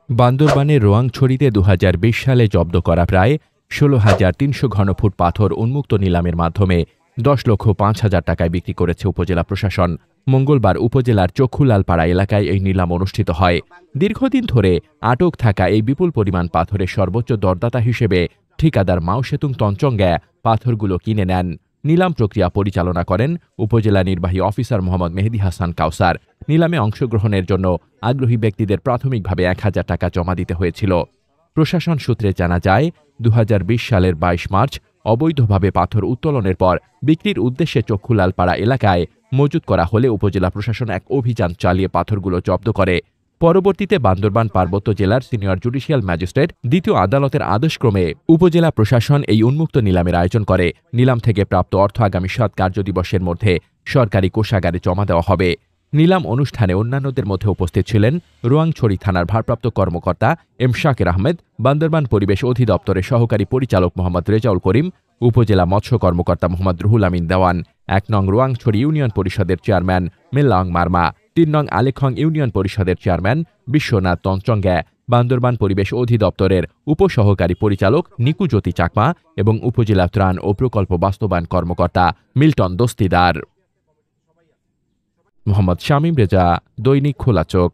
বান্দরবানের রোয়াংছড়িতে ২০২০ সালে জব্দ করা প্রায় ১৬,৩০০ ঘনফুট পাথর উন্মুক্ত নিলামের মাধ্যমে ১০,৫,০০০ টাকায় বিক্রি করেছে উপজেলা প্রশাসন। মঙ্গলবার উপজেলার চক্ষুলালপাড়া এলাকায় এই নিলাম অনুষ্ঠিত হয়। দীর্ঘদিন ধরে আটক থাকা এই বিপুল পরিমাণ পাথরের সর্বোচ্চ দরদাতা হিসেবে ঠিকাদার মাওসেতুং তঞ্চঙ্গ্যা পাথরগুলো কিনে নেন। নিলাম প্রক্রিয়া পরিচালনা করেন উপজেলা নির্বাহী অফিসার মোহাম্মদ মেহেদী হাসান কাউসার। নিলামে অংশগ্রহণের জন্য আগ্রহী ব্যক্তিদের প্রাথমিকভাবে ১,০০০ টাকা জমা দিতে হয়েছিল। প্রশাসন সূত্রে জানা যায়, ২০২০ সালের ২২ মার্চ অবৈধভাবে পাথর উত্তোলনের পর বিক্রির উদ্দেশ্যে চক্ষুলালপাড়া এলাকায় মজুত করা হলে উপজেলা প্রশাসন এক অভিযান চালিয়ে পাথরগুলো জব্দ করে। পরবর্তীতে বান্দরবান পার্বত্য জেলার সিনিয়র জুডিশিয়াল ম্যাজিস্ট্রেট দ্বিতীয় আদালতের আদেশক্রমে উপজেলা প্রশাসন এই উন্মুক্ত নিলামের আয়োজন করে। নিলাম থেকে প্রাপ্ত অর্থ আগামী ৭ কার্যদিবসের মধ্যে সরকারি কোষাগারে জমা দেওয়া হবে। নিলাম অনুষ্ঠানে অন্যান্যদের মধ্যে উপস্থিত ছিলেন রোয়াংছড়ি থানার ভারপ্রাপ্ত কর্মকর্তা এম শাকির আহমেদ, বান্দরবান পরিবেশ অধিদপ্তরের সহকারী পরিচালক মোহাম্মদ রেজাউল করিম, উপজেলা মৎস্য কর্মকর্তা মোহাম্মদ রুহুল আমিন দেওয়ান, ১ নং রোয়াংছড়ি ইউনিয়ন পরিষদের চেয়ারম্যান মিল্লাং মারমা, ৩ নং আলেখং ইউনিয়ন পরিষদের চেয়ারম্যান বিশ্বনাথ তঞ্চঙ্গ্যা, বান্দরবান পরিবেশ অধিদপ্তরের উপসহকারী পরিচালক নিকুজ্যোতি চাকমা এবং উপজেলা ত্রাণ ও প্রকল্প বাস্তবায়ন কর্মকর্তা মিল্টন দস্তিদার। মোহাম্মদ শামীম রেজা, দৈনিক খোলা চোখ।